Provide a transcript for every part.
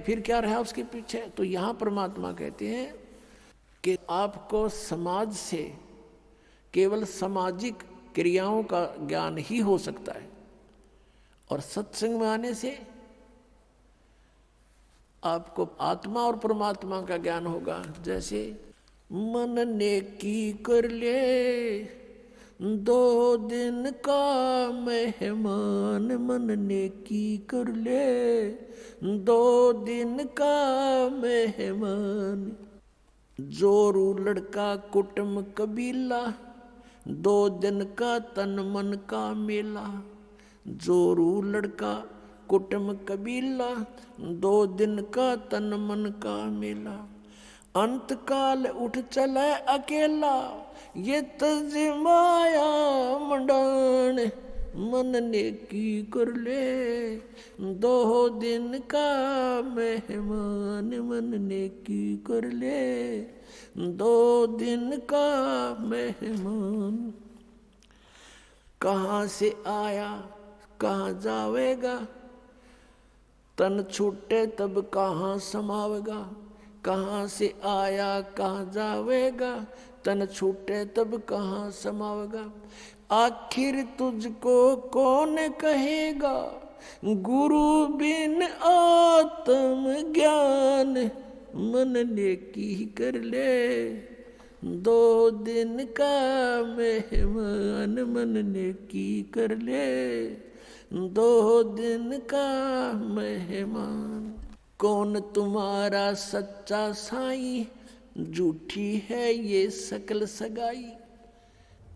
फिर क्या रहा उसके पीछे। तो यहाँ परमात्मा कहते हैं कि आपको समाज से केवल सामाजिक क्रियाओं का ज्ञान ही हो सकता है, और सत्संग में आने से आपको आत्मा और परमात्मा का ज्ञान होगा। जैसे मन ने की कर ले 2 दिन का मेहमान, मन ने की कर ले 2 दिन का मेहमान। जोरू लड़का कुटुम कबीला, 2 दिन का तन मन का मेला। जोरू लड़का कुटुम कबीला, 2 दिन का तन मन का मेला। अंत काल उठ चले अकेला, ये तज माया मंडान। मन ने की कर ले 2 दिन का मेहमान, मन ने की कर ले 2 दिन का मेहमान। कहाँ से आया कहाँ जावेगा, तन छूटे तब कहाँ समावेगा। कहाँ से आया कहाँ जावेगा, तन छूटे तब कहाँ समावेगा। आखिर तुझको कौन कहेगा, गुरु बिन आत्म ज्ञान। मन ने की कर ले 2 दिन का मेहमान, मन ने की कर ले 2 दिन का मेहमान। कौन तुम्हारा सच्चा साईं, झूठी है ये सकल सगाई।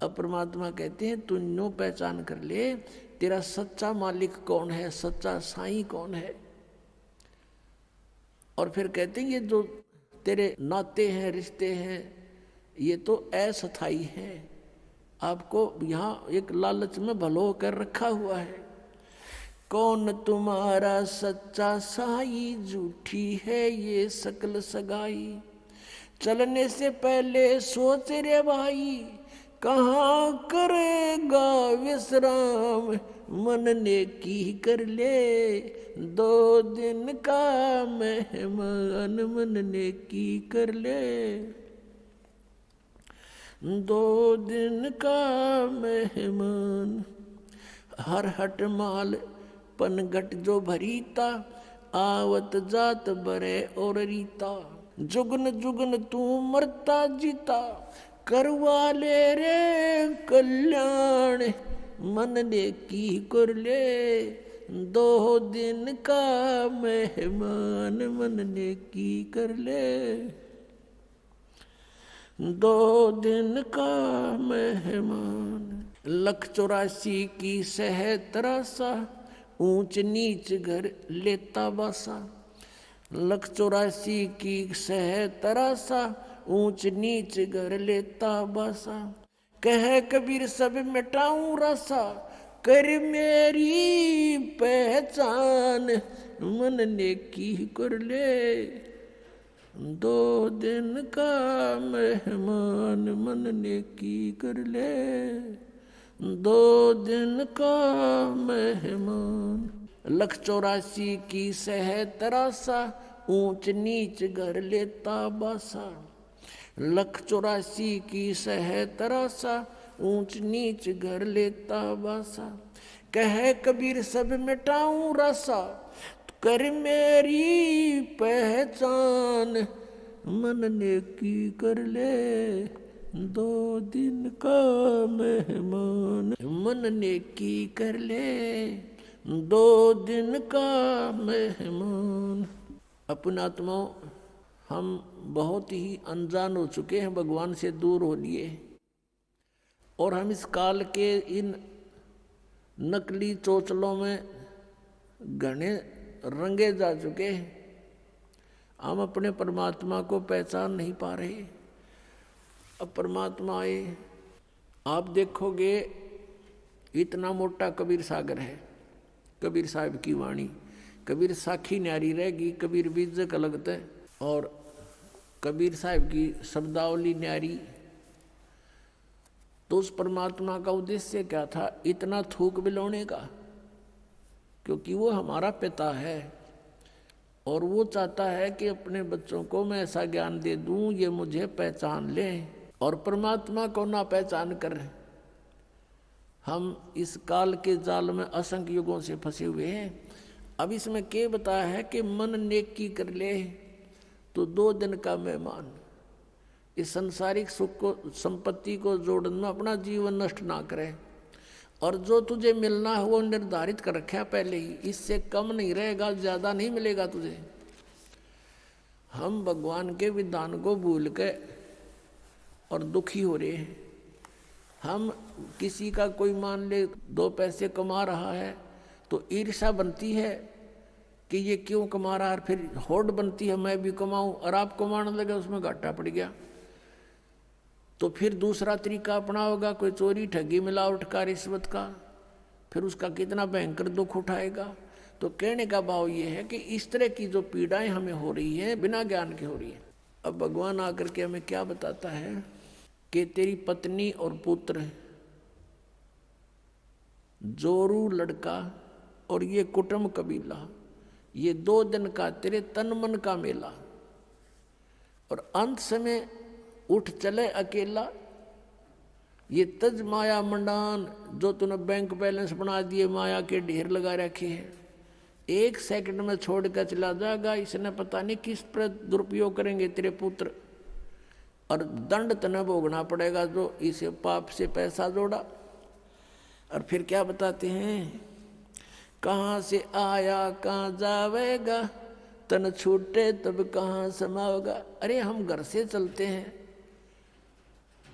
अब परमात्मा कहते हैं तू नो पहचान कर ले तेरा सच्चा मालिक कौन है, सच्चा साईं कौन है। और फिर कहते हैं ये जो तेरे नाते हैं, रिश्ते हैं, ये तो अस्थायी हैं। आपको यहाँ एक लालच में भलो कर रखा हुआ है। कौन तुम्हारा सच्चा साई, झूठी है ये सकल सगाई। चलने से पहले सोच रे भाई, कहाँ करेगा विश्राम। मन ने की कर ले 2 दिन का मेहमान, मन ने की कर ले 2 दिन का मेहमान। हर हट माल पनघट जो भरीता, आवत जात बरे और रीता। जुगन जुगन तू मरता जीता, करवा ले रे कल्याण। मन ने की कर ले 2 दिन का मेहमान, मन ने की कर ले 2 दिन का मेहमान। 184 की सह तरासा, ऊंच नीच घर लेता बासा। 184 की सह तरासा, ऊंच नीच घर लेता बासा। कह कबीर सब मिटाऊं रासा, कर मेरी पहचान। मन ने की कर ले 2 दिन का मेहमान, मन ने की कर ले 2 दिन का मेहमान। 184 की सह तरासा, ऊंच नीच घर लेता बासा। 184 की सह तरासा, ऊंच नीच घर लेता बासा। कह कबीर सब मिटाऊं रासा, कर मेरी पहचान। मन ने की कर ले 2 दिन का मेहमान, मन ने की कर ले 2 दिन का मेहमान। अपना आत्मा हम बहुत ही अनजान हो चुके हैं, भगवान से दूर हो लिए, और हम इस काल के इन नकली चोचलों में घने रंगे जा चुके हैं। हम अपने परमात्मा को पहचान नहीं पा रहे। अब परमात्मा आए, आप देखोगे इतना मोटा कबीर सागर है। कबीर साहब की वाणी, कबीर साखी न्यारी रहेगी, कबीर बीजक अलगत है, और कबीर साहब की शब्दावली न्यारी। तो उस परमात्मा का उद्देश्य क्या था इतना थूक बिलोने का? क्योंकि वो हमारा पिता है। और वो चाहता है कि अपने बच्चों को मैं ऐसा ज्ञान दे दूं ये मुझे पहचान ले, और परमात्मा को ना पहचान कर हम इस काल के जाल में असंख्य युगों से फंसे हुए हैं। अब इसमें क्या बताया है कि मन नेकी कर ले तो 2 दिन का मेहमान। इस संसारिक सुख को, संपत्ति को जोड़ने में अपना जीवन नष्ट ना करे, और जो तुझे मिलना है वो निर्धारित कर रखा पहले ही, इससे कम नहीं रहेगा, ज्यादा नहीं मिलेगा तुझे। हम भगवान के विधान को भूल के और दुखी हो रहे हैं। हम किसी का कोई मान ले 2 पैसे कमा रहा है तो ईर्ष्या बनती है कि ये क्यों कमा रहा है, फिर होड़ बनती है मैं भी कमाऊं, और आप कमाने लगे उसमें घाटा पड़ गया तो फिर दूसरा तरीका अपनाओगा, कोई चोरी ठगी मिलावट का रिश्वत का, फिर उसका कितना भयंकर दुख उठाएगा। तो कहने का भाव ये है कि इस तरह की जो पीड़ाएं हमें हो रही हैं बिना ज्ञान के हो रही है। अब भगवान आकर के हमें क्या बताता है कि तेरी पत्नी और पुत्र, जोरू लड़का और ये कुटुंब कबीला, ये 2 दिन का तेरे तन मन का मेला, और अंत समय उठ चले अकेला। ये तज माया मंडान जो तूने बैंक बैलेंस बना दिए, माया के ढेर लगा रखे हैं, 1 सेकंड में छोड़ कर चला जाएगा। इसने पता नहीं किस पर दुरुपयोग करेंगे तेरे पुत्र, और दंड तने भोगना पड़ेगा जो इसे पाप से पैसा जोड़ा। और फिर क्या बताते हैं, कहाँ से आया कहाँ जावेगा, तन छूटे तब कहाँ समाओगा। अरे हम घर से चलते हैं,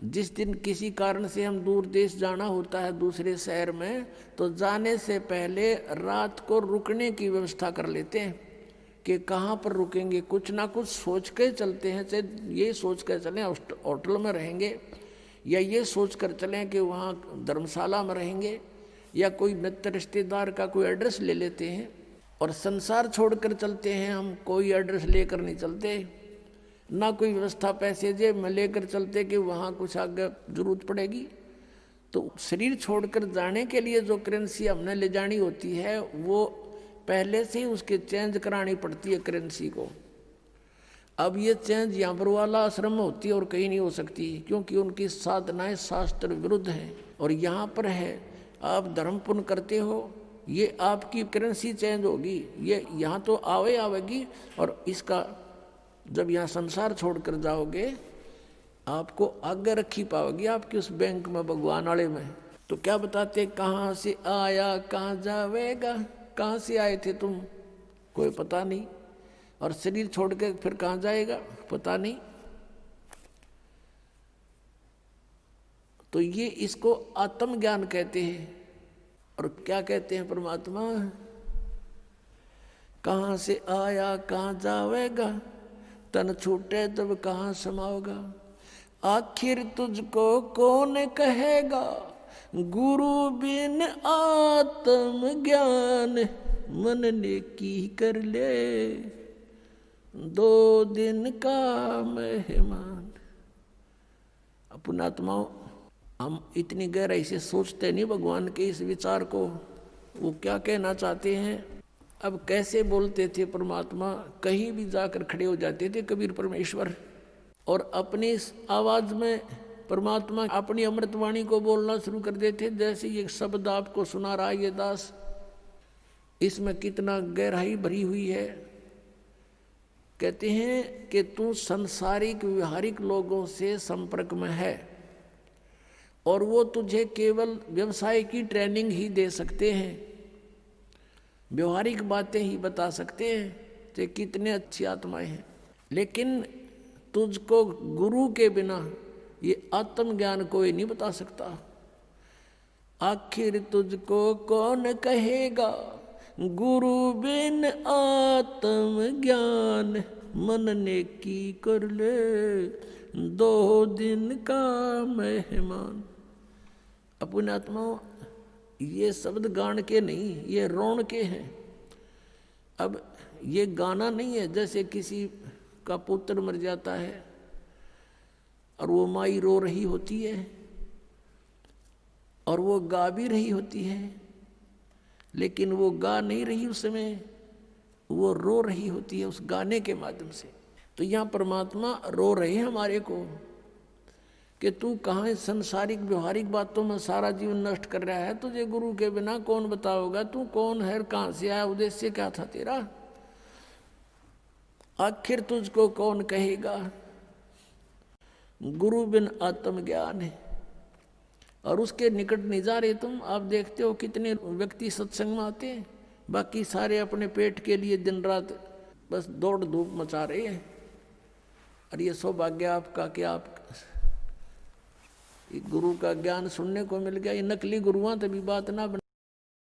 जिस दिन किसी कारण से हम दूर देश जाना होता है दूसरे शहर में, तो जाने से पहले रात को रुकने की व्यवस्था कर लेते हैं कि कहाँ पर रुकेंगे, कुछ ना कुछ सोच के चलते हैं। चाहे ये सोच कर चलें होटल में रहेंगे, या ये सोच कर चलें कि वहाँ धर्मशाला में रहेंगे, या कोई मित्र रिश्तेदार का कोई एड्रेस ले लेते हैं। और संसार छोड़कर चलते हैं हम, कोई एड्रेस लेकर नहीं चलते, ना कोई व्यवस्था पैसे जेब में लेकर चलते कि वहाँ कुछ आगे जरूरत पड़ेगी। तो शरीर छोड़कर जाने के लिए जो करेंसी हमने ले जानी होती है वो पहले से ही उसके चेंज करानी पड़ती है करेंसी को। अब ये चेंज यहाँ पर वाला आश्रम में होती है और कहीं नहीं हो सकती, क्योंकि उनकी साधनाएं शास्त्र विरुद्ध हैं। और यहाँ पर है आप धर्म पुण्य करते हो, ये आपकी करेंसी चेंज होगी, ये यहाँ तो आवेगी, और इसका जब यहाँ संसार छोड़कर जाओगे आपको आगे रखी पाओगी आपकी उस बैंक में, भगवान वाले में। तो क्या बताते, कहाँ से आया कहाँ जावेगा। कहाँ से आए थे तुम, कोई पता नहीं, और शरीर छोड़ के फिर कहाँ जाएगा पता नहीं। तो ये इसको आत्मज्ञान कहते हैं। और क्या कहते हैं परमात्मा, कहाँ से आया कहाँ जावेगा, तन छूटे तब कहाँ समाओगा। आखिर तुझको कौन कहेगा, गुरु बिन आत्म ज्ञान, मन ने की कर ले 2 दिन का मेहमान। पुण्यात्माओं, हम इतनी गहराई से सोचते नहीं भगवान के इस विचार को, वो क्या कहना चाहते हैं। अब कैसे बोलते थे परमात्मा, कहीं भी जाकर खड़े हो जाते थे कबीर परमेश्वर, और अपनी आवाज में परमात्मा अपनी अमृतवाणी को बोलना शुरू कर देते। जैसे ये शब्द आपको सुना रहा है ये दास, इसमें कितना गहराई भरी हुई है। कहते हैं कि तू संसारिक व्यवहारिक लोगों से संपर्क में है, और वो तुझे केवल व्यवसाय की ट्रेनिंग ही दे सकते हैं, व्यवहारिक बातें ही बता सकते हैं कि कितने अच्छी आत्माएं हैं। लेकिन तुझको गुरु के बिना ये आत्मज्ञान कोई नहीं बता सकता। आखिर तुझको कौन कहेगा, गुरु बिन आत्मज्ञान, मन ने की कर ले 2 दिन का मेहमान। अपने आत्माओं, ये शब्द गान के नहीं, ये रोण के हैं। अब ये गाना नहीं है, जैसे किसी का पुत्र मर जाता है और वो माई रो रही होती है और वो गा भी रही होती है, लेकिन वो गा नहीं रही उस समय, वो रो रही होती है उस गाने के माध्यम से। तो यहाँ परमात्मा रो रहे हैं हमारे को कि तू कहाँ इस संसारिक व्यवहारिक बातों में सारा जीवन नष्ट कर रहा है, तुझे गुरु के बिना कौन बताओगा, तू कौन है, कहाँ से आया, उद्देश्य क्या था तेरा, आखिर तुझको कौन कहेगा। गुरु बिन आत्मज्ञान है। और उसके निकट नहीं जा रहे तुम। आप देखते हो कितने व्यक्ति सत्संग में आते हैं, बाकी सारे अपने पेट के लिए दिन रात बस दौड़ धूप मचा रहे हैं। और ये सौभाग्य आपका कि आप गुरु का ज्ञान सुनने को मिल गया। ये नकली गुरुआं तभी बात ना